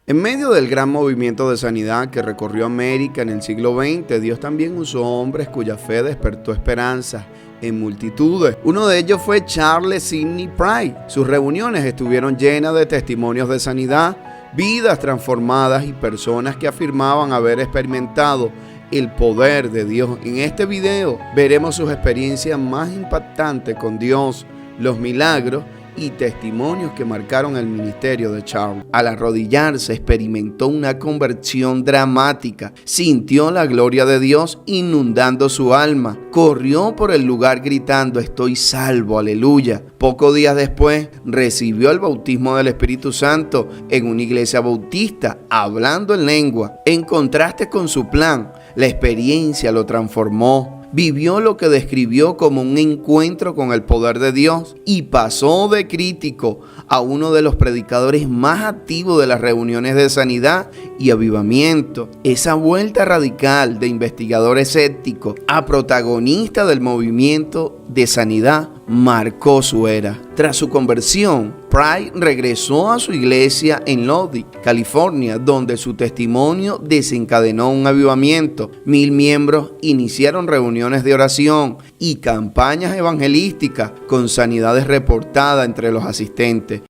En medio del gran movimiento de sanidad que recorrió América en el siglo XX, Dios también usó hombres cuya fe despertó esperanza en multitudes. Uno de ellos fue Charles Sidney Price. Sus reuniones estuvieron llenas de testimonios de sanidad, vidas transformadas y personas que afirmaban haber experimentado el poder de Dios. En este video veremos sus experiencias más impactantes con Dios, los milagros y testimonios que marcaron el ministerio de Charles. Al arrodillarse, experimentó una conversión dramática. Sintió la gloria de Dios inundando su alma. Corrió por el lugar gritando: "Estoy salvo, aleluya". Pocos días después, recibió el bautismo del Espíritu Santo en una iglesia bautista, hablando en lengua. En contraste con su plan, la experiencia lo transformó. Vivió lo que describió como un encuentro con el poder de Dios y pasó de crítico a uno de los predicadores más activos de las reuniones de sanidad y avivamiento. Esa vuelta radical de investigador escéptico a protagonista del movimiento de sanidad marcó su era. Tras su conversión, Price regresó a su iglesia en Lodi, California, donde su testimonio desencadenó un avivamiento. 1000 miembros iniciaron reuniones de oración y campañas evangelísticas con sanidades reportadas entre los asistentes.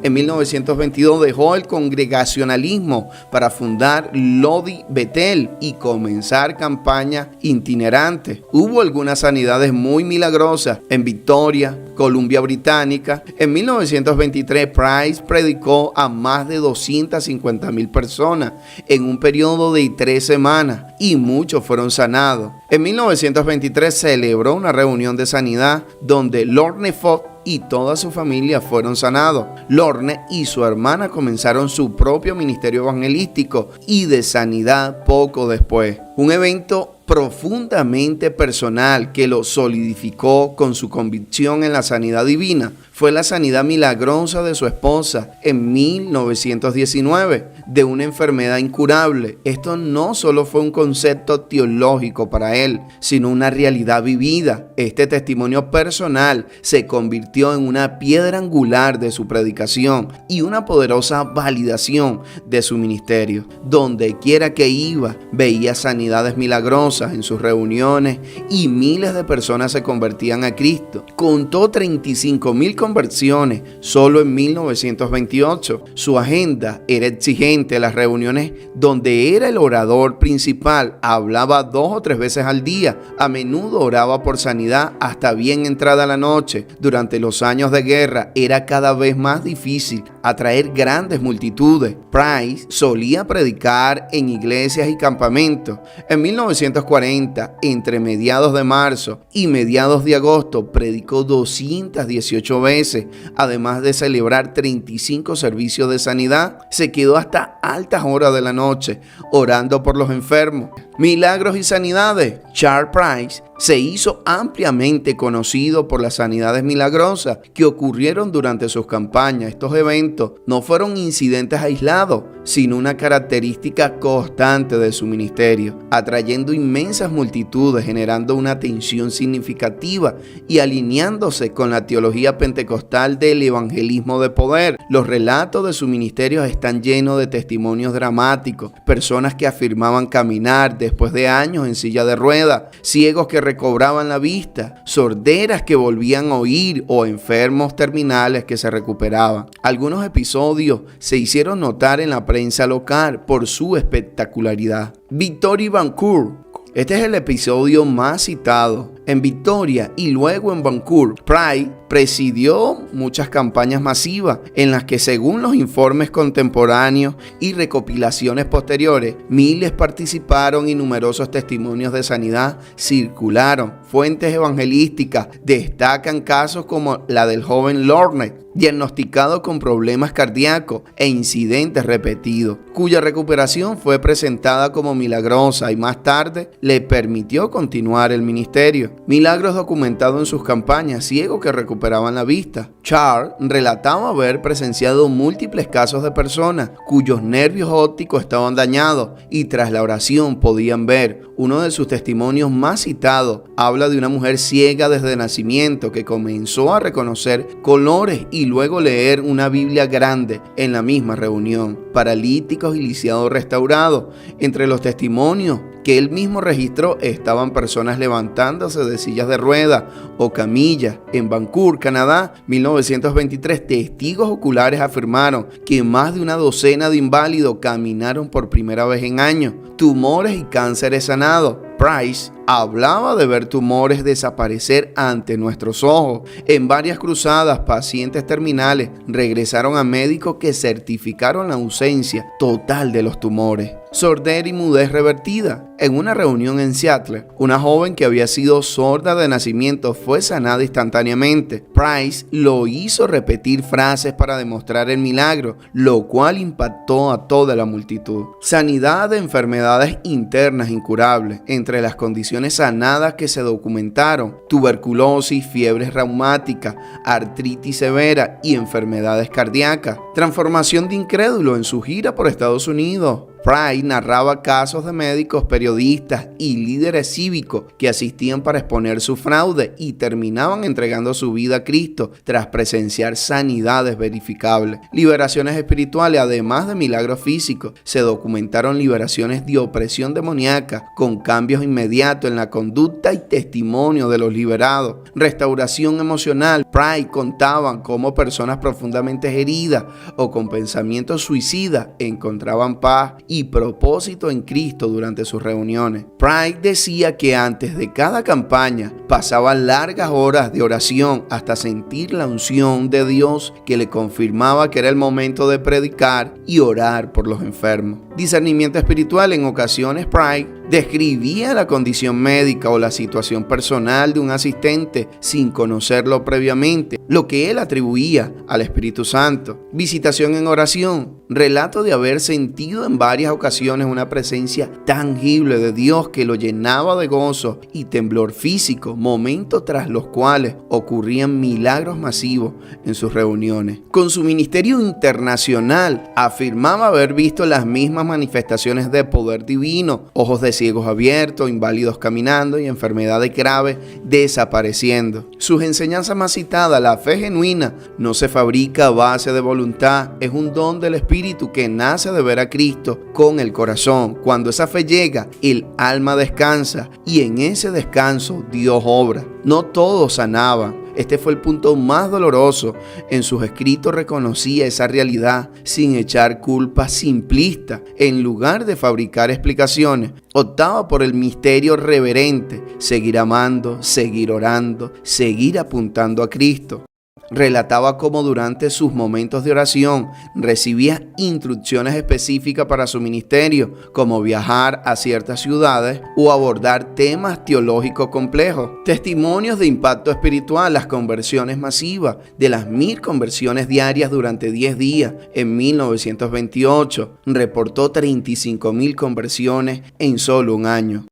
En 1922 dejó el congregacionalismo para fundar Lodi Bethel y comenzar campañas itinerantes. Hubo algunas sanidades muy milagrosas en Victoria, Columbia Británica. En 1923 Price predicó a más de 250,000 personas en un periodo de 3 semanas y muchos fueron sanados. En 1923 celebró una reunión de sanidad donde Lorne Fox y toda su familia fueron sanados. Lorne y su hermana comenzaron su propio ministerio evangelístico y de sanidad poco después. Un evento profundamente personal que lo solidificó con su convicción en la sanidad divina fue la sanidad milagrosa de su esposa en 1919 de una enfermedad incurable. Esto no solo fue un concepto teológico para él, sino una realidad vivida. Este testimonio personal se convirtió en una piedra angular de su predicación y una poderosa validación de su ministerio. Donde quiera que iba, veía sanidades milagrosas en sus reuniones y miles de personas se convertían a Cristo. Contó 35,000 conversiones solo en 1928. Su agenda era exigente. Las reuniones donde era el orador principal hablaba 2 o 3 veces al día. A menudo oraba por sanidad hasta bien entrada la noche. Durante los años de guerra era cada vez más difícil atraer grandes multitudes. Price solía predicar en iglesias y campamentos. En 1940, entre mediados de marzo y mediados de agosto, predicó 218 veces, además de celebrar 35 servicios de sanidad. Se quedó hasta altas horas de la noche orando por los enfermos. Milagros y sanidades. Charles Price se hizo ampliamente conocido por las sanidades milagrosas que ocurrieron durante sus campañas. Estos eventos no fueron incidentes aislados, sino una característica constante de su ministerio, atrayendo inmensas multitudes, generando una atención significativa y alineándose con la teología pentecostal del evangelismo de poder. Los relatos de su ministerio están llenos de testimonios dramáticos, personas que afirmaban caminar después de años en silla de ruedas, ciegos que recobraban la vista, sorderas que volvían a oír o enfermos terminales que se recuperaban. Algunos episodios se hicieron notar en la prensa local por su espectacularidad. Victoria y Vancouver. Este es el episodio más citado. En Victoria y luego en Vancouver, Price presidió muchas campañas masivas en las que, según los informes contemporáneos y recopilaciones posteriores, miles participaron y numerosos testimonios de sanidad circularon. Fuentes evangelísticas destacan casos como la del joven Lorne, diagnosticado con problemas cardíacos e incidentes repetidos, cuya recuperación fue presentada como milagrosa y más tarde le permitió continuar el ministerio. Milagros documentados en sus campañas, ciegos que recuperaban la vista. Charles relataba haber presenciado múltiples casos de personas cuyos nervios ópticos estaban dañados y tras la oración podían ver. Uno de sus testimonios más citados habla de una mujer ciega desde nacimiento que comenzó a reconocer colores y luego leer una Biblia grande en la misma reunión. Paralíticos y lisiados restaurados. Entre los testimonios que él mismo registró estaban personas levantándose de sillas de ruedas o camillas. En Vancouver, Canadá, 1923, testigos oculares afirmaron que más de una docena de inválidos caminaron por primera vez en años. Tumores y cánceres sanados. Price hablaba de ver tumores desaparecer ante nuestros ojos. En varias cruzadas, pacientes terminales regresaron a médicos que certificaron la ausencia total de los tumores. Sordera y mudez revertida. En una reunión en Seattle, una joven que había sido sorda de nacimiento fue sanada instantáneamente. Price lo hizo repetir frases para demostrar el milagro, lo cual impactó a toda la multitud. Sanidad de enfermedades internas incurables. Entre las condiciones sanadas que se documentaron: tuberculosis, fiebres reumáticas, artritis severa y enfermedades cardíacas. Transformación de incrédulo en su gira por Estados Unidos. Price narraba casos de médicos, periodistas y líderes cívicos que asistían para exponer su fraude y terminaban entregando su vida a Cristo tras presenciar sanidades verificables. Liberaciones espirituales, además de milagros físicos, se documentaron liberaciones de opresión demoníaca con cambios inmediatos en la conducta y testimonio de los liberados. Restauración emocional. Price contaban cómo personas profundamente heridas o con pensamientos suicidas encontraban paz y propósito en Cristo durante sus reuniones. Price decía que antes de cada campaña pasaba largas horas de oración hasta sentir la unción de Dios que le confirmaba que era el momento de predicar y orar por los enfermos. Discernimiento espiritual. En ocasiones Price describía la condición médica o la situación personal de un asistente sin conocerlo previamente, lo que él atribuía al Espíritu Santo. Visitación en oración. Relato de haber sentido en varias ocasiones una presencia tangible de Dios que lo llenaba de gozo y temblor físico, momentos tras los cuales ocurrían milagros masivos en sus reuniones. Con su ministerio internacional, afirmaba haber visto las mismas manifestaciones de poder divino: ojos de ciegos abiertos, inválidos caminando y enfermedades graves desapareciendo. Sus enseñanzas más citadas: la fe genuina no se fabrica a base de voluntad, es un don del Espíritu que nace de ver a Cristo con el corazón. Cuando esa fe llega, el alma descansa y en ese descanso Dios obra. No todos sanaban. Este fue el punto más doloroso. En sus escritos reconocía esa realidad sin echar culpa simplista. En lugar de fabricar explicaciones, optaba por el misterio reverente: seguir amando, seguir orando, seguir apuntando a Cristo. Relataba cómo durante sus momentos de oración recibía instrucciones específicas para su ministerio, como viajar a ciertas ciudades o abordar temas teológicos complejos. Testimonios de impacto espiritual: las conversiones masivas. De las 1000 conversiones diarias durante 10 días en 1928, reportó 35,000 conversiones en solo un año.